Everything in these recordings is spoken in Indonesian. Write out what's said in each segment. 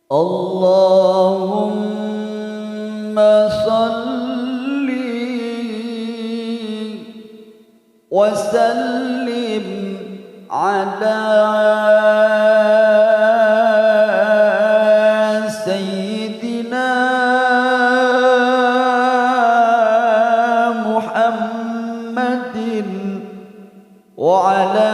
Allahumma salli wa sallim ala sayyidina Muhammadin wa ala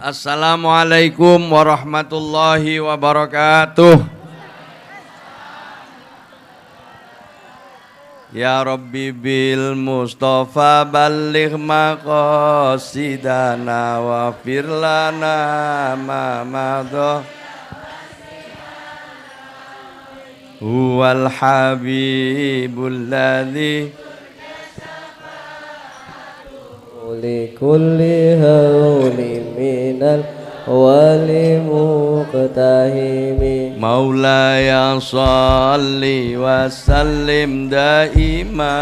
Assalamualaikum warahmatullahi wabarakatuh. Ya Rabbi bil Mustafa balligh maqasidana wa firlana ma madha huwal habibul ladzi لكل هول من والمقتهم مولاي صل وسلم دائما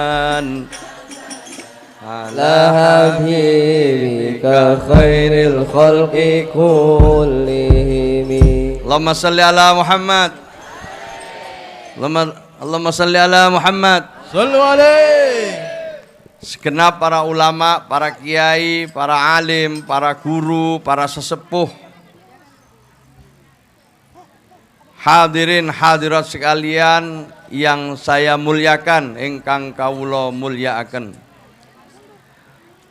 على حبيبك خير الخلق كلهم اللهم صل على محمد اللهم صل على محمد Sallu alaihi. Segenap para ulama, para kiai, para alim, para guru, para sesepuh, hadirin hadirat sekalian yang saya muliakan, ingkang kawula mulyakaken.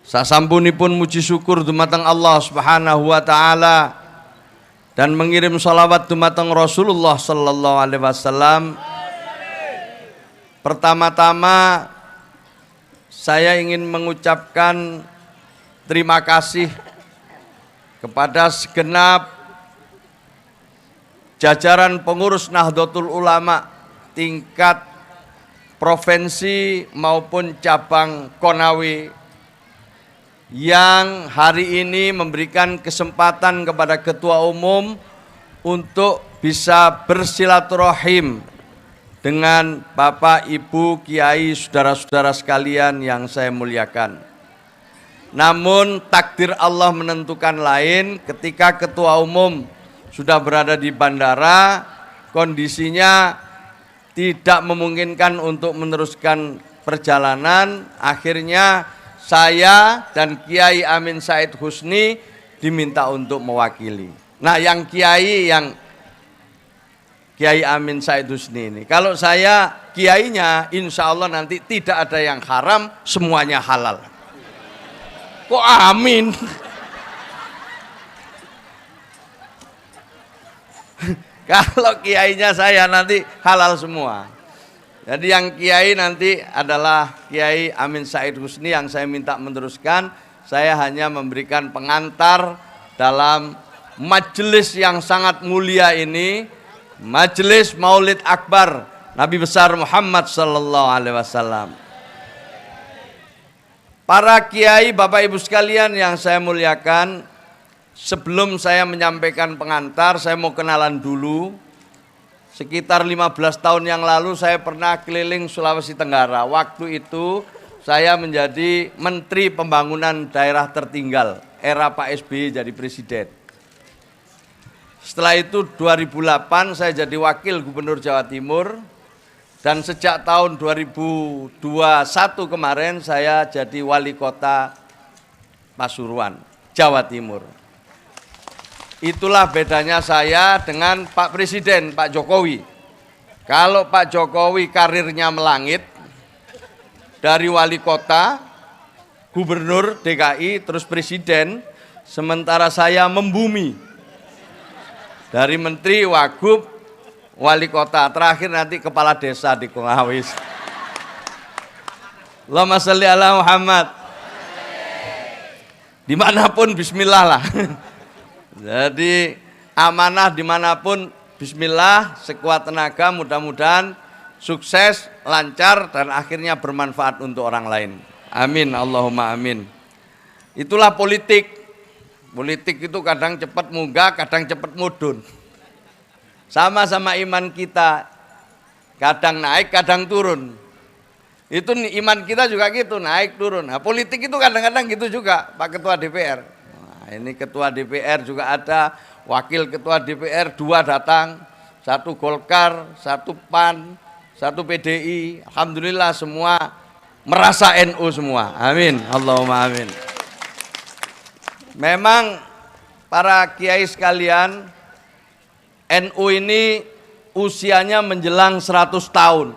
Sasampunipun muji syukur dumateng Allah Subhanahu wa taala dan mengirim salawat dumateng Rasulullah sallallahu alaihi wasallam. Pertama-tama saya ingin mengucapkan terima kasih kepada segenap jajaran pengurus Nahdlatul Ulama tingkat provinsi maupun cabang Konawe yang hari ini memberikan kesempatan kepada Ketua Umum untuk bisa bersilaturahim dengan Bapak, Ibu, Kiai, saudara-saudara sekalian yang saya muliakan. Namun takdir Allah menentukan lain, ketika Ketua Umum sudah berada di bandara, kondisinya tidak memungkinkan untuk meneruskan perjalanan. Akhirnya saya dan Kiai Amin Said Husni diminta untuk mewakili. Nah, yang Kiai Amin Said Husni ini, kalau saya kiainya, insya Allah nanti tidak ada yang haram, semuanya halal. Kok amin? Kalau kiainya saya nanti halal semua. Jadi yang kiai nanti adalah Kiai Amin Said Husni yang saya minta meneruskan. Saya hanya memberikan pengantar dalam majelis yang sangat mulia ini, Majelis Maulid Akbar Nabi besar Muhammad sallallahu alaihi wasallam. Para kiai, Bapak Ibu sekalian yang saya muliakan, sebelum saya menyampaikan pengantar, saya mau kenalan dulu. Sekitar 15 tahun yang lalu saya pernah keliling Sulawesi Tenggara. Waktu itu saya menjadi Menteri Pembangunan Daerah Tertinggal era Pak SBY jadi presiden. Setelah itu 2008 saya jadi Wakil Gubernur Jawa Timur, dan sejak tahun 2021 kemarin saya jadi Wali Kota Pasuruan, Jawa Timur. Itulah bedanya saya dengan Pak Presiden, Pak Jokowi. Kalau Pak Jokowi karirnya melangit, dari Wali Kota, Gubernur DKI, terus Presiden, sementara saya membumi. Dari Menteri, Wagub, Wali Kota, terakhir nanti Kepala Desa di Kongawis. Allahumma sholli ala Muhammad. Dimanapun bismillah lah. Jadi amanah dimanapun, bismillah, sekuat tenaga, mudah-mudahan sukses, lancar, dan akhirnya bermanfaat untuk orang lain. Amin, Allahumma amin. Itulah politik. Politik itu kadang cepat munggah, kadang cepat mudun. Sama-sama iman kita, kadang naik, kadang turun. Itu iman kita juga gitu, naik, turun. Nah, politik itu kadang-kadang gitu juga, Pak Ketua DPR. Nah, ini Ketua DPR juga ada, Wakil Ketua DPR 2 datang, 1 Golkar, 1 PAN, 1 PDI. Alhamdulillah semua merasa NU semua. Amin, Allahumma amin. Memang para kiai sekalian, NU ini usianya menjelang 100 tahun.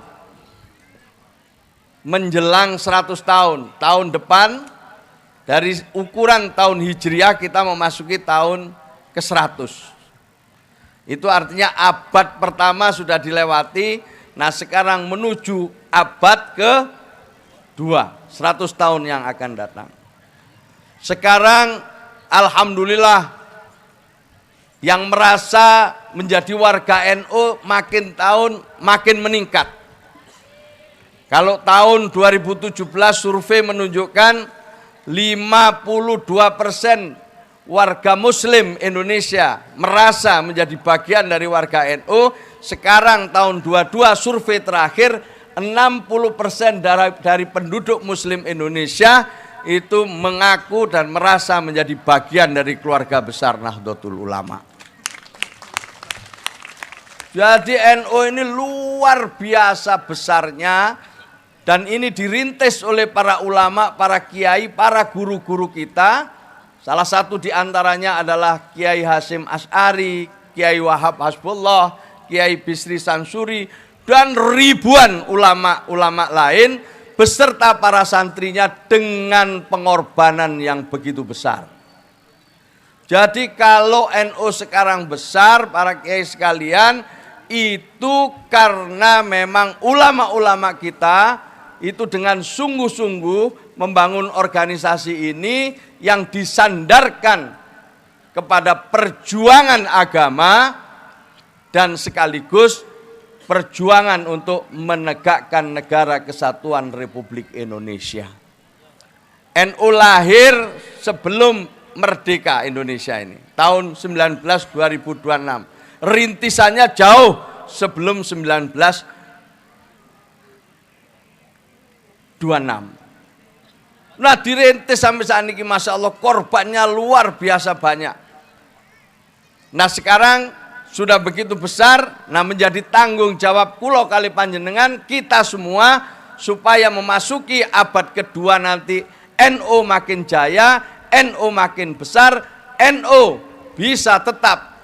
Menjelang 100 tahun. Tahun depan dari ukuran tahun Hijriah kita memasuki tahun ke-100. Itu artinya abad pertama sudah dilewati. Nah, sekarang menuju abad ke-2, 100 tahun yang akan datang. Sekarang alhamdulillah yang merasa menjadi warga NU makin tahun makin meningkat. Kalau tahun 2017 survei menunjukkan 52% warga muslim Indonesia merasa menjadi bagian dari warga NU. Sekarang tahun 22 survei terakhir 60% dari penduduk muslim Indonesia itu mengaku dan merasa menjadi bagian dari keluarga besar Nahdlatul Ulama. Jadi NU ini luar biasa besarnya, dan ini dirintis oleh para ulama, para kiai, para guru-guru kita. Salah satu diantaranya adalah Kiai Hasyim Asy'ari, Kiai Wahab Hasbullah, Kiai Bisri Sansuri, dan ribuan ulama-ulama lain beserta para santrinya dengan pengorbanan yang begitu besar. Jadi kalau NU sekarang besar, para kiai sekalian, itu karena memang ulama-ulama kita itu dengan sungguh-sungguh membangun organisasi ini yang disandarkan kepada perjuangan agama dan sekaligus perjuangan untuk menegakkan negara kesatuan Republik Indonesia. NU lahir sebelum merdeka Indonesia ini, tahun 2026. Rintisannya jauh sebelum 1926. Nah, dirintis sampai saat ini, Masya Allah, korbannya luar biasa banyak. Nah, sekarang sudah begitu besar, nah menjadi tanggung jawab kula kali panjenengan kita semua supaya memasuki abad kedua nanti NU makin jaya, NU makin besar, NU bisa tetap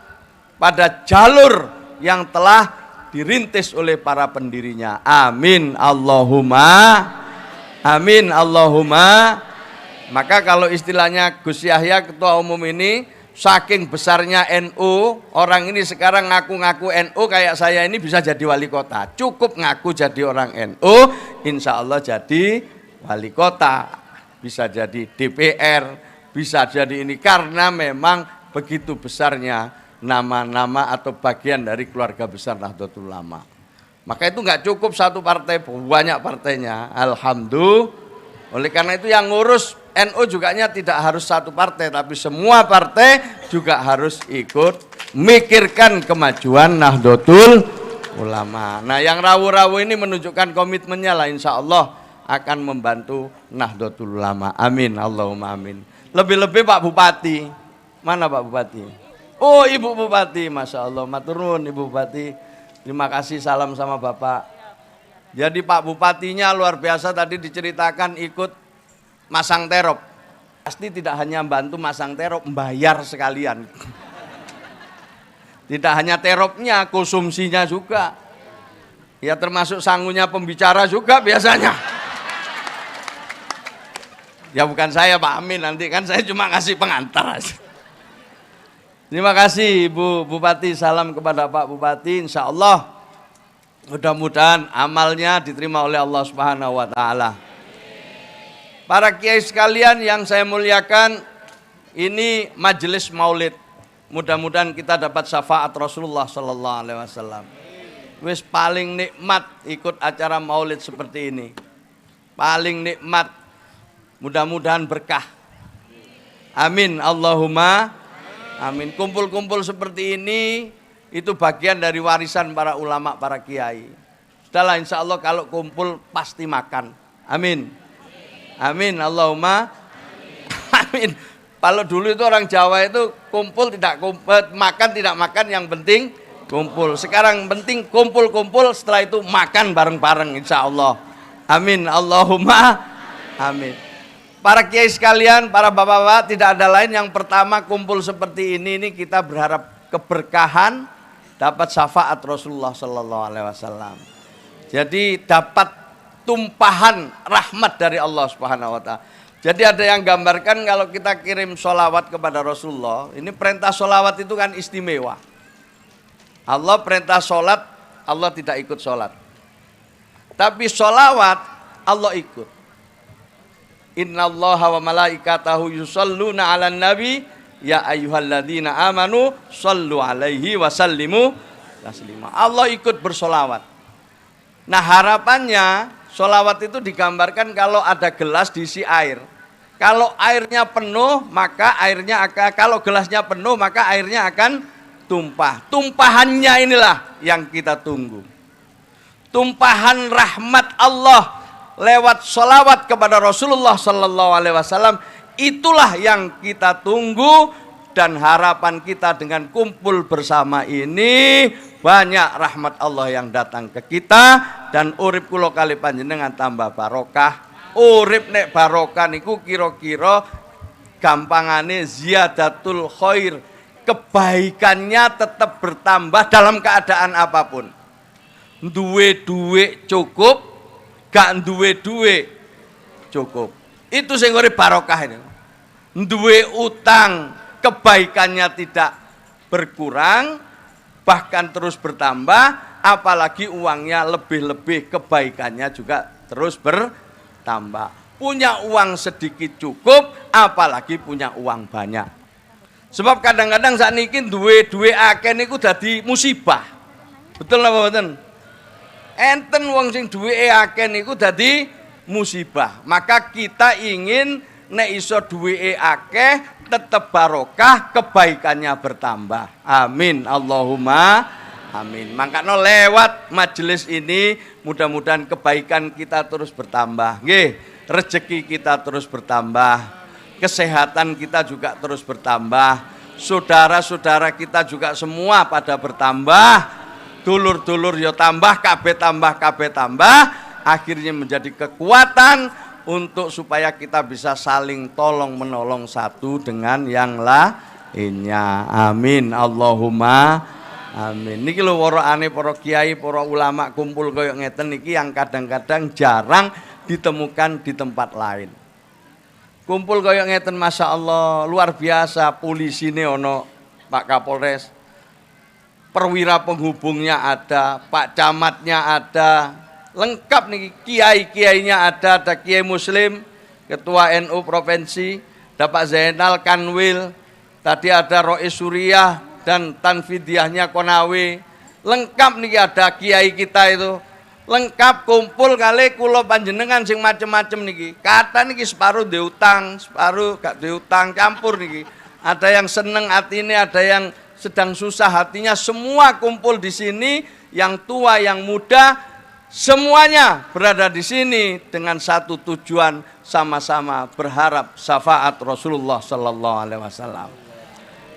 pada jalur yang telah dirintis oleh para pendirinya. Amin Allahumma amin Allahumma. Maka kalau istilahnya Gus Yahya ketua umum ini, saking besarnya NU, orang ini sekarang ngaku-ngaku NU kayak saya ini bisa jadi wali kota. Cukup ngaku jadi orang NU, insya Allah jadi wali kota, bisa jadi DPR, bisa jadi ini, karena memang begitu besarnya nama-nama atau bagian dari keluarga besar Nahdlatul Ulama. Maka itu nggak cukup satu partai, banyak partainya. Alhamdulillah. Oleh karena itu yang ngurus NU juga tidak harus satu partai, tapi semua partai juga harus ikut mikirkan kemajuan Nahdlatul Ulama. Nah, yang rawu-rawu ini menunjukkan komitmennya lah, insya Allah akan membantu Nahdlatul Ulama. Amin, Allahumma amin. Lebih-lebih Pak Bupati, mana Pak Bupati? Oh, Ibu Bupati, Masya Allah, matur nuwun Ibu Bupati. Terima kasih, salam sama Bapak. Jadi Pak Bupatinya luar biasa, tadi diceritakan ikut masang terop. Pasti tidak hanya bantu masang terop, membayar sekalian. Tidak hanya teropnya, konsumsinya juga. Ya termasuk sangunya pembicara juga biasanya. Ya bukan saya Pak Amin, nanti kan saya cuma ngasih pengantar aja. Terima kasih Ibu Bupati, salam kepada Pak Bupati. Insya Allah mudah-mudahan amalnya diterima oleh Allah Subhanahu wa Ta'ala. Para kiai sekalian yang saya muliakan, ini majelis maulid. mudah-mudahan kita dapat syafaat Rasulullah sallallahu alaihi wasallam. Wis paling nikmat ikut acara maulid seperti ini. Paling nikmat. Mudah-mudahan berkah. Amin. Allahumma amin. Kumpul-kumpul seperti ini itu bagian dari warisan para ulama, para kiai. Sudahlah, insya Allah kalau kumpul pasti makan. Amin. Amin. Allahumma amin. Kalau dulu itu orang Jawa itu kumpul tidak kumpul, makan tidak makan, yang penting kumpul. Sekarang penting kumpul-kumpul, setelah itu makan bareng-bareng insya Allah. Amin. Allahumma amin. Para kiai sekalian, para bapak-bapak, tidak ada lain yang pertama kumpul seperti ini kita berharap keberkahan, dapat syafaat Rasulullah sallallahu alaihi wasallam. Jadi dapat tumpahan rahmat dari Allah Subhanahu wa taala. Jadi ada yang gambarkan kalau kita kirim sholawat kepada Rasulullah, ini perintah sholawat itu kan istimewa. Allah perintah sholat, Allah tidak ikut sholat. Tapi sholawat, Allah ikut. Innallaha wa malaikatahu yusalluna ala nabi, ya ayyuhalladzina amanu sallu alaihi wa sallimu taslima. Allah ikut bersolawat. Nah harapannya, sholawat itu digambarkan kalau ada gelas diisi air. Kalau airnya penuh, maka airnya akan, kalau gelasnya penuh, maka airnya akan tumpah. Tumpahannya inilah yang kita tunggu. Tumpahan rahmat Allah lewat sholawat kepada Rasulullah sallallahu alaihi wasallam, itulah yang kita tunggu. Dan harapan kita dengan kumpul bersama ini, banyak rahmat Allah yang datang ke kita. Dan urip kula kali panjenengan tambah barokah. Urip nek barokah niku kira-kira gampangane ziyadatul khair, kebaikannya tetap bertambah dalam keadaan apapun. Duwe duit cukup, gak duwe duit cukup. Itu sing urip barokah ini. Duwe utang, kebaikannya tidak berkurang, bahkan terus bertambah, apalagi uangnya lebih-lebih, kebaikannya juga terus bertambah. Punya uang sedikit cukup, apalagi punya uang banyak. Sebab kadang-kadang saat ini duwe akeh niku dadi musibah. Betul apa mboten? Enten wong sing duwe akeh niku dadi musibah. Maka kita ingin nek iso duwe akeh tetap barokah, kebaikannya bertambah. Amin. Allahumma amin. Makanya lewat majelis ini mudah-mudahan kebaikan kita terus bertambah. Nggih, rezeki kita terus bertambah. Kesehatan kita juga terus bertambah. Saudara-saudara kita juga semua pada bertambah. Dulur-dulur ya tambah, kabeh tambah. Akhirnya menjadi kekuatan untuk supaya kita bisa saling tolong menolong satu dengan yang lainnya. Amin. Allahumma amin. Niki lho warane para kiai, para ulama kumpul kaya ngeten niki yang kadang-kadang jarang ditemukan di tempat lain. Kumpul kaya ngeten Masya Allah, luar biasa. Polisine ono, Pak Kapolres, perwira penghubungnya ada, Pak Camatnya ada, lengkap nih, kiai-kiainya ada kiai muslim, ketua NU provinsi, ada Pak Zainal Kanwil, tadi ada Rois Suriah dan Tanfidiahnya Konawe, lengkap nih ada kiai kita itu, lengkap kumpul kali kula panjenengan sing macem-macem niki. Kata niki separuh diutang, separuh gak diutang, campur niki. Ada yang seneng hatinya, ada yang sedang susah hatinya, semua kumpul di sini, yang tua, yang muda, semuanya berada di sini dengan satu tujuan, sama-sama berharap syafaat Rasulullah sallallahu alaihi wasallam.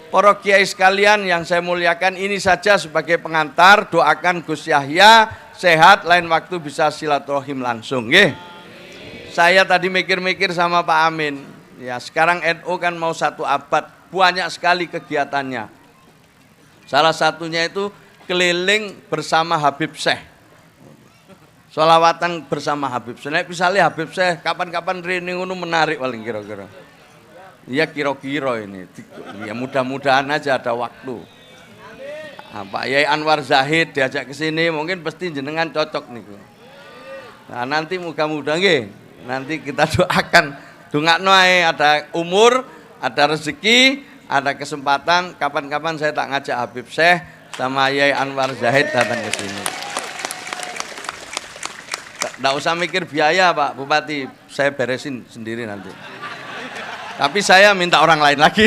Para kiai sekalian yang saya muliakan, ini saja sebagai pengantar. Doakan Gus Yahya sehat, lain waktu bisa silaturahim langsung, nggih. Saya tadi mikir-mikir sama Pak Amin. Ya, sekarang NU kan mau 1 abad, banyak sekali kegiatannya. Salah satunya itu keliling bersama Habib Syekh. Sholawatan bersama Habib Syekh. Misalnya Habib Syekh kapan-kapan rene ngono menarik paling kira-kira. Iya kira-kira ini. Ya mudah-mudahan aja ada waktu. Nah, Pak Yai Anwar Zahid diajak ke sini, mungkin pasti jenengan cocok niku. Nah, nanti mudah-mudahan nggih, nanti kita doakan dongakno ae ada umur, ada rezeki, ada kesempatan kapan-kapan saya tak ngajak Habib Syekh sama Yai Anwar Zahid datang ke sini. Nggak usah mikir biaya Pak Bupati, saya beresin sendiri nanti. Tapi saya minta orang lain lagi.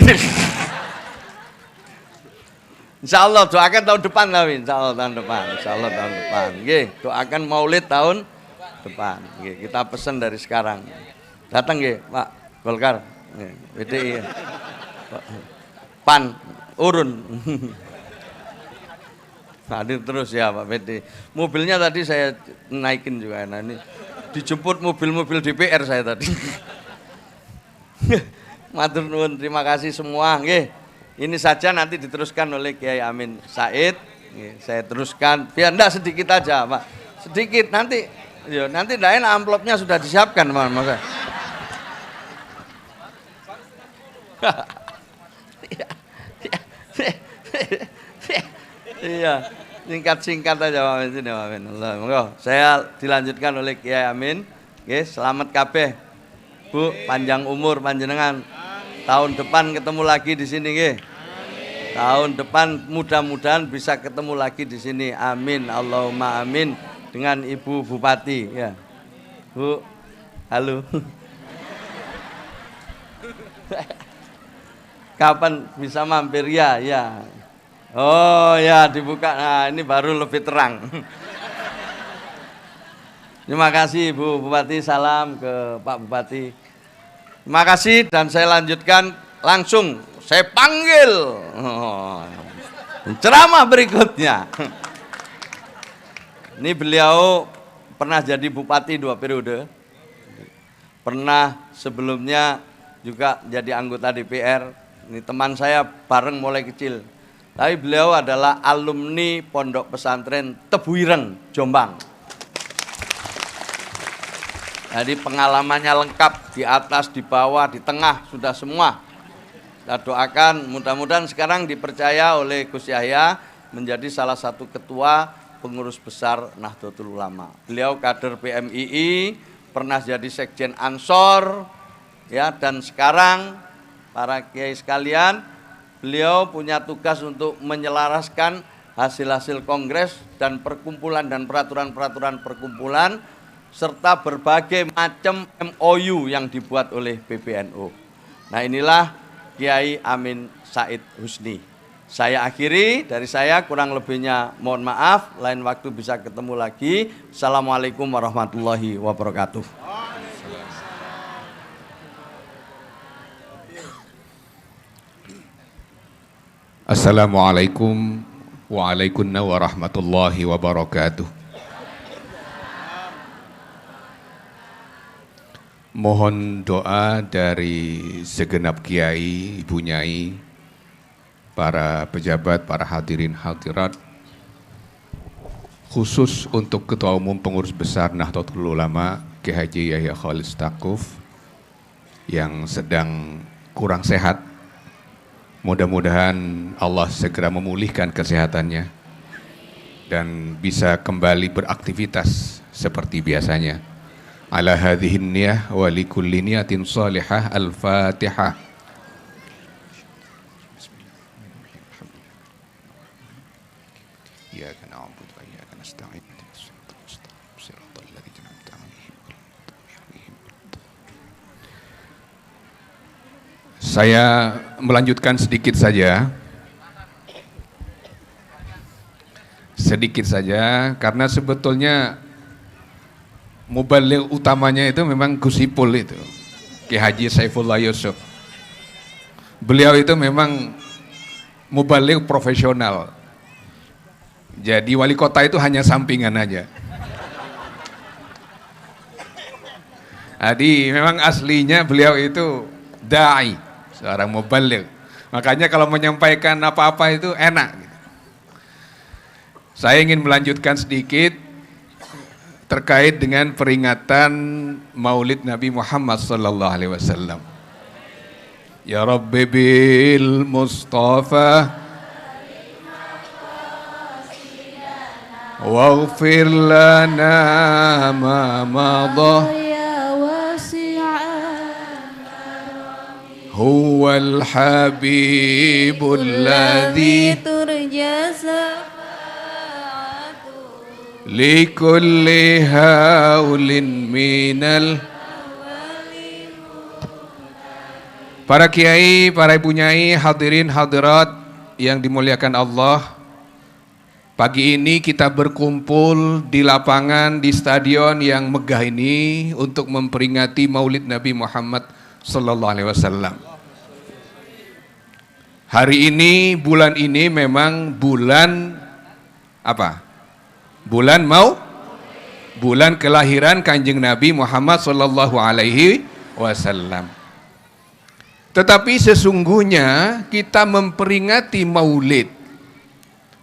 Insya Allah doakan tahun depan kami, Insya Allah tahun depan, Insya Allah tahun depan. Nggih, doakan Maulid tahun depan. Nggih, kita pesan dari sekarang. Datang nggih Pak Golkar, PDI, PAN, urun. Hadir terus ya Pak PD. Mobilnya tadi saya naikin juga. Nah ini dijemput mobil-mobil DPR saya tadi. Matur nuwun, terima kasih semua. Nggih. Ini saja nanti diteruskan oleh Kiai Amin Said. Nggih, saya teruskan. Biar enggak sedikit aja, Pak. Sedikit nanti. Yo, nanti ndak enak amplopnya sudah disiapkan, Mas. Iya, singkat-singkat aja Pak Amin ini Pak Amin. Allah, saya dilanjutkan oleh Kiai Amin. Oke, selamat kabeh. Bu, panjang umur panjenengan. Tahun depan ketemu lagi di sini nggih. Tahun depan mudah-mudahan bisa ketemu lagi di sini. Amin. Allahumma amin dengan Ibu Bupati ya. Bu, halo. Kapan bisa mampir ya? Ya. Oh ya dibuka, nah ini baru lebih terang. Terima kasih Bu Bupati, salam ke Pak Bupati. Terima kasih dan saya lanjutkan langsung, saya panggil ceramah berikutnya. Ini beliau pernah jadi Bupati 2 periode, pernah sebelumnya juga jadi anggota DPR. Ini teman saya bareng mulai kecil. Tapi beliau adalah alumni Pondok Pesantren Tebuireng, Jombang. Jadi pengalamannya lengkap, di atas, di bawah, di tengah, sudah semua. Kita doakan mudah-mudahan sekarang dipercaya oleh Gus Yahya menjadi salah satu ketua pengurus besar Nahdlatul Ulama. Beliau kader PMII, pernah jadi Sekjen Ansor, ya, dan sekarang para kiai sekalian, beliau punya tugas untuk menyelaraskan hasil-hasil kongres dan perkumpulan dan peraturan-peraturan perkumpulan serta berbagai macam MOU yang dibuat oleh PBNU. Nah inilah Kiai Amin Said Husni. Saya akhiri, dari saya kurang lebihnya mohon maaf, lain waktu bisa ketemu lagi. Assalamualaikum warahmatullahi wabarakatuh. Assalamualaikum warahmatullahi wabarakatuh. Mohon doa dari segenap kiai, ibu nyai, para pejabat, para hadirin hadirat, khusus untuk Ketua Umum Pengurus Besar Nahdlatul Ulama, Kiai Haji Yahya Khalil Stakuf, yang sedang kurang sehat. Mudah-mudahan Allah segera memulihkan kesehatannya dan bisa kembali beraktivitas seperti biasanya. Ala hadhihin niyah wa likulli niyatin salihah. Al-Fatihah. Iyyaka na'budu wa iyyaka nasta'in. Saya melanjutkan sedikit saja. Sedikit saja, karena sebetulnya mubaligh utamanya itu memang Gus Ipul itu, Ki Haji Saifullah Yusuf. Beliau itu memang mubaligh profesional. Jadi wali kota itu hanya sampingan aja. Jadi memang aslinya beliau itu da'i, seorang mubaligh. Makanya kalau menyampaikan apa-apa itu enak. Saya ingin melanjutkan sedikit terkait dengan peringatan Maulid Nabi Muhammad sallallahu alaihi wasallam. Ya Rabbi bil Mustafa waghfir lana ma madha huwal habibul ladzi turja syafa'atu likulli haulin minal. Para kiai, para ibu nyai, hadirin hadirat yang dimuliakan Allah, pagi ini kita berkumpul di lapangan, di stadion yang megah ini untuk memperingati Maulid Nabi Muhammad Sallallahu Alaihi Wasallam. Hari ini, bulan ini memang bulan apa? Bulan kelahiran Kanjeng Nabi Muhammad Sallallahu Alaihi Wasallam. Tetapi sesungguhnya kita memperingati Maulid,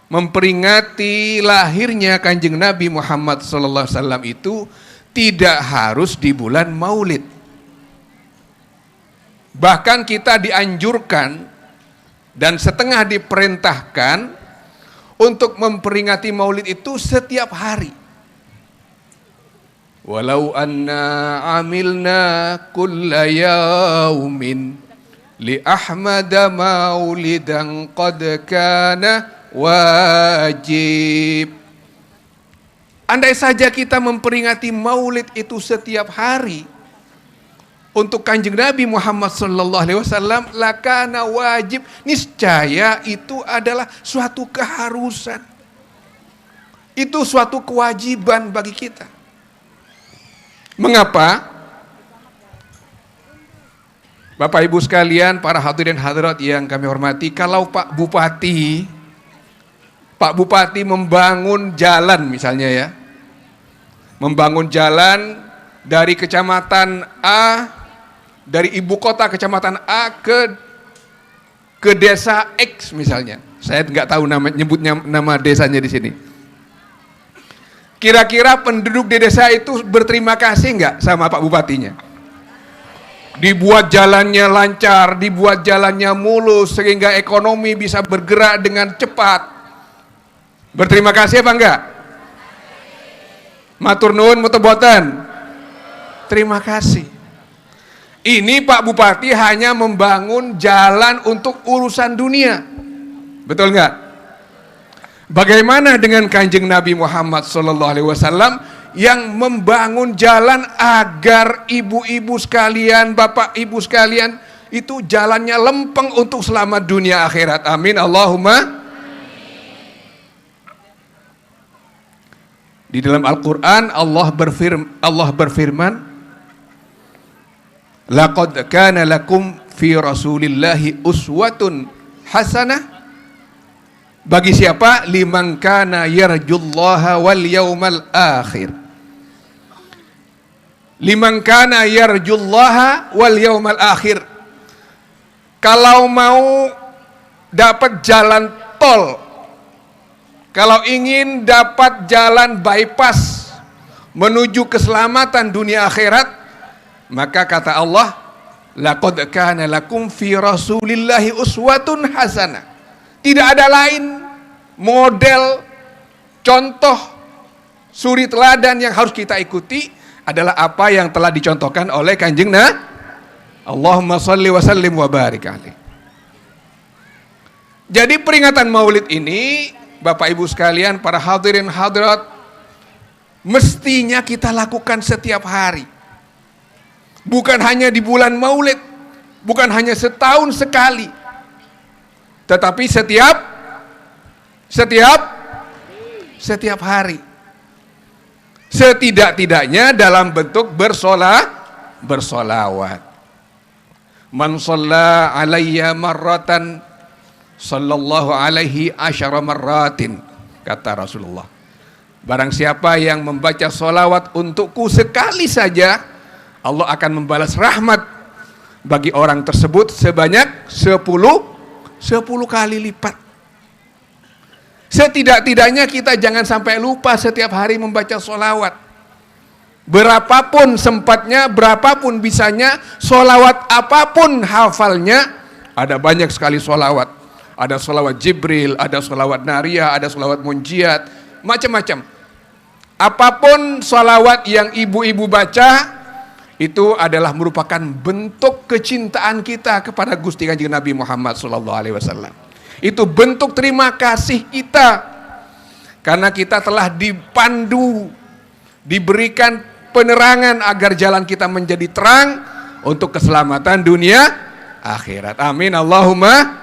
memperingati lahirnya Kanjeng Nabi Muhammad SAW itu tidak harus di bulan Maulid. Bahkan kita dianjurkan dan setengah diperintahkan untuk memperingati Maulid itu setiap hari. Walau anna amilna kulla yaumin li ahmada maulidan qad kana wajib. Andai saja kita memperingati Maulid itu setiap hari untuk Kanjeng Nabi Muhammad sallallahu alaihi wasallam, lakana wajib, niscaya itu adalah suatu keharusan. Itu suatu kewajiban bagi kita. Mengapa? Bapak Ibu sekalian, para hadirin hadirat yang kami hormati, kalau Pak Bupati membangun jalan misalnya ya, membangun jalan dari kecamatan A, dari ibu kota kecamatan A ke desa X misalnya, saya nggak tahu nyebutnya nama desanya di sini. Kira-kira penduduk di desa itu berterima kasih nggak sama Pak Bupatinya? Dibuat jalannya lancar, dibuat jalannya mulus sehingga ekonomi bisa bergerak dengan cepat. Berterima kasih apa enggak? Matur nuwun muteboten. Terima kasih. Ini Pak Bupati hanya membangun jalan untuk urusan dunia. Betul enggak? Bagaimana dengan Kanjeng Nabi Muhammad SAW yang membangun jalan agar ibu-ibu sekalian, bapak ibu sekalian itu jalannya lempeng untuk selamat dunia akhirat. Amin Allahumma. Di dalam Al-Quran Allah berfirman, laqad kana lakum fi rasulillahi uswatun hasanah. Bagi siapa? Liman kana yarjullaha wal yawmal akhir. Liman kana yarjullaha wal yawmal akhir. Kalau mau dapat jalan tol, kalau ingin dapat jalan bypass menuju keselamatan dunia akhirat, maka kata Allah, laqad kana lakum fi rasulillahi uswatun hasanah. Tidak ada lain model, contoh, suri teladan yang harus kita ikuti adalah apa yang telah dicontohkan oleh Kanjeng Nabi. Allahumma shalli wa sallim wa barik alaih. Jadi peringatan Maulid ini, Bapak Ibu sekalian, para hadirin hadirat, mestinya kita lakukan setiap hari. Bukan hanya di bulan Maulid, bukan hanya setahun sekali, tetapi setiap hari. Setidak-tidaknya dalam bentuk bersolawat. Man shalla alayya marratan sallallahu alaihi asyara marratin, kata Rasulullah. Barang siapa yang membaca solawat untukku sekali saja, Allah akan membalas rahmat bagi orang tersebut sebanyak 10 kali lipat. Setidak-tidaknya kita jangan sampai lupa setiap hari membaca solawat. Berapapun sempatnya, berapapun bisanya, solawat apapun hafalnya, ada banyak sekali solawat. Ada solawat Jibril, ada solawat Nariyah, ada solawat Munjiat, macam-macam. Apapun solawat yang ibu-ibu baca, itu adalah merupakan bentuk kecintaan kita kepada Gusti Kanjeng Nabi Muhammad SAW. Itu bentuk terima kasih kita karena kita telah dipandu, diberikan penerangan agar jalan kita menjadi terang untuk keselamatan dunia akhirat. Amin Allahumma.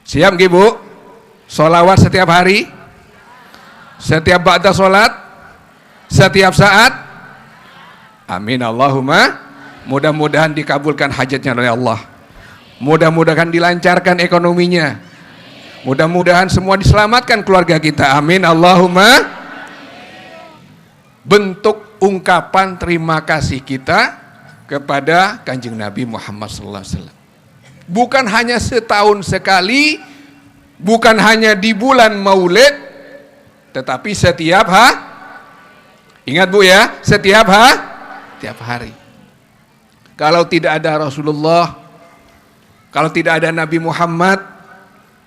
Siap nggih Bu? Sholawat setiap hari, setiap ba'da sholat, setiap saat. Amin Allahumma. Mudah-mudahan dikabulkan hajatnya oleh Allah. Mudah-mudahan dilancarkan ekonominya. Mudah-mudahan semua diselamatkan keluarga kita. Amin Allahumma. Bentuk ungkapan terima kasih kita kepada Kanjeng Nabi Muhammad SAW. Bukan hanya setahun sekali, bukan hanya di bulan Maulid, tetapi setiap ingat Bu ya, setiap hari. Kalau tidak ada Rasulullah, kalau tidak ada Nabi Muhammad,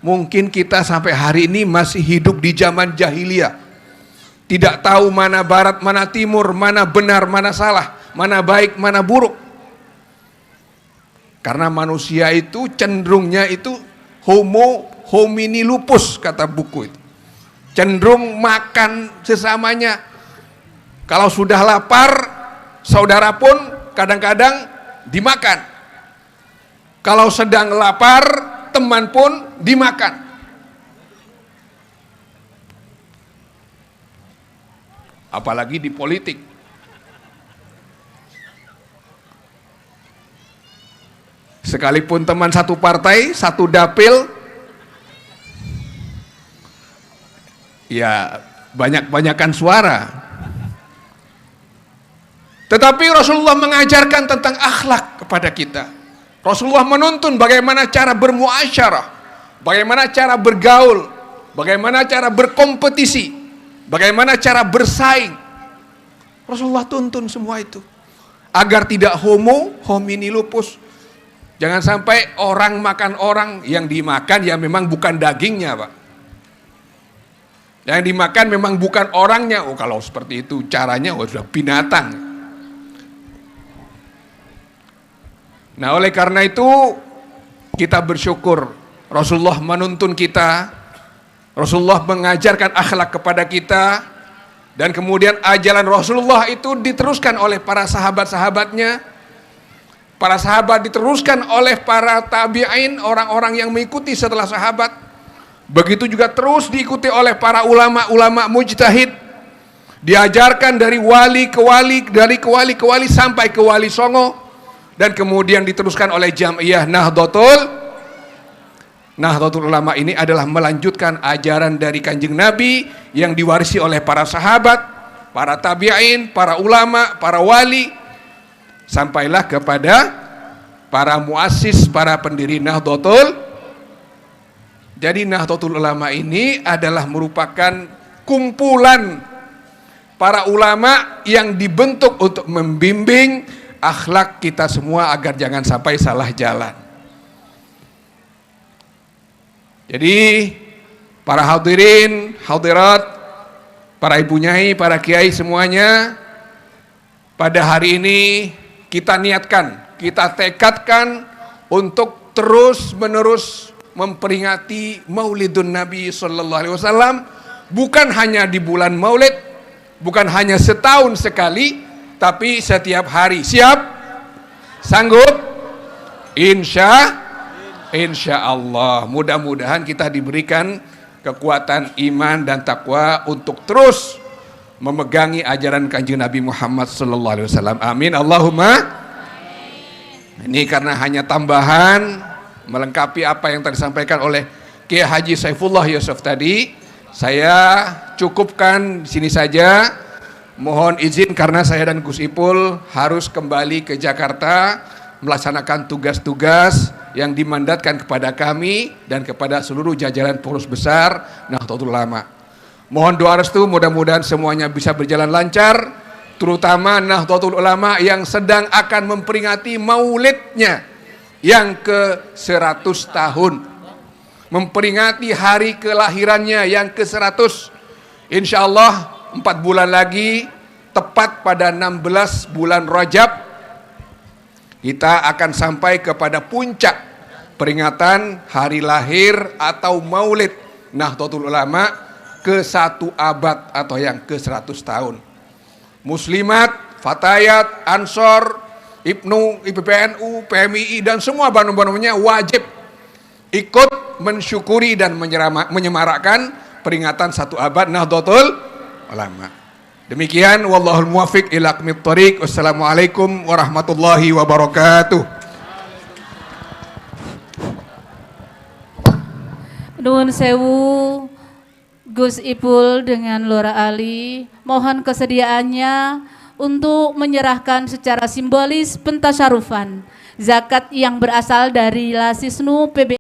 mungkin kita sampai hari ini masih hidup di zaman jahiliyah. Tidak tahu mana barat, mana timur, mana benar, mana salah, mana baik, mana buruk. Karena manusia itu cenderungnya itu homo homini lupus, kata buku itu. Cenderung makan sesamanya. Kalau sudah lapar, saudara pun kadang-kadang dimakan. Kalau sedang lapar, teman pun dimakan. Apalagi di politik. Sekalipun teman satu partai, satu dapil, ya banyak-banyakan suara. Tetapi Rasulullah mengajarkan tentang akhlak kepada kita. Rasulullah menuntun bagaimana cara bermuasyarah, bagaimana cara bergaul, bagaimana cara berkompetisi, bagaimana cara bersaing. Rasulullah tuntun semua itu agar tidak homo homini lupus. Jangan sampai orang makan orang, yang dimakan ya memang bukan dagingnya, Pak. Yang dimakan memang bukan orangnya. Oh, kalau seperti itu caranya sudah binatang. Nah, oleh karena itu kita bersyukur Rasulullah menuntun kita, Rasulullah mengajarkan akhlak kepada kita, dan kemudian ajaran Rasulullah itu diteruskan oleh para sahabat-sahabatnya. Para sahabat diteruskan oleh para tabi'in, orang-orang yang mengikuti setelah sahabat. Begitu juga terus diikuti oleh para ulama-ulama mujtahid. Diajarkan dari wali ke wali, dari wali ke wali sampai ke wali songo. Dan kemudian diteruskan oleh Jam'iyah Nahdlatul Ulama. Ini adalah melanjutkan ajaran dari Kanjeng Nabi yang diwarisi oleh para sahabat, para tabi'in, para ulama, para wali, sampailah kepada para muassis, para pendiri Nahdlatul. Jadi Nahdlatul Ulama ini adalah merupakan kumpulan para ulama yang dibentuk untuk membimbing akhlak kita semua agar jangan sampai salah jalan. Jadi para hadirin, hadirat, para ibu nyai, para kiai semuanya, pada hari ini kita niatkan, kita tekadkan untuk terus menerus memperingati Maulidun Nabi Sallallahu Alaihi Wasallam, bukan hanya di bulan Maulid, bukan hanya setahun sekali, tapi setiap hari. Siap? Sanggup? Insya Allah. Mudah-mudahan kita diberikan kekuatan iman dan takwa untuk terus memegangi ajaran Kanjeng Nabi Muhammad Sallallahu Alaihi Wasallam. Amin Allahumma. Ini karena hanya tambahan melengkapi apa yang tadi disampaikan oleh Kiai Haji Saifullah Yusuf tadi. Saya cukupkan di sini saja. Mohon izin karena saya dan Gus Ipul harus kembali ke Jakarta melaksanakan tugas-tugas yang dimandatkan kepada kami dan kepada seluruh jajaran pengurus besar Nahdlatul Ulama. Mohon doa restu, mudah-mudahan semuanya bisa berjalan lancar, terutama Nahdlatul Ulama yang sedang akan memperingati maulidnya yang ke-100 tahun, memperingati hari kelahirannya yang ke-100. Insya Allah 4 bulan lagi tepat pada 16 bulan Rajab, kita akan sampai kepada puncak peringatan hari lahir atau maulid Nahdlatul Ulama ke 1 abad atau yang ke 100 tahun. Muslimat, Fatayat, Ansor, IPPNU, PMII dan semua banu-banunya wajib ikut mensyukuri dan menyemarakkan peringatan 1 abad Nahdlatul Ulama. Demikian, wallahul muwaffiq ila aqwamit thoriq. Wassalamualaikum warahmatullahi wabarakatuh. Nuwun sewu Gus Ipul dengan Lora Ali, mohon kesediaannya untuk menyerahkan secara simbolis pentasyarufan zakat yang berasal dari Lasisnu PB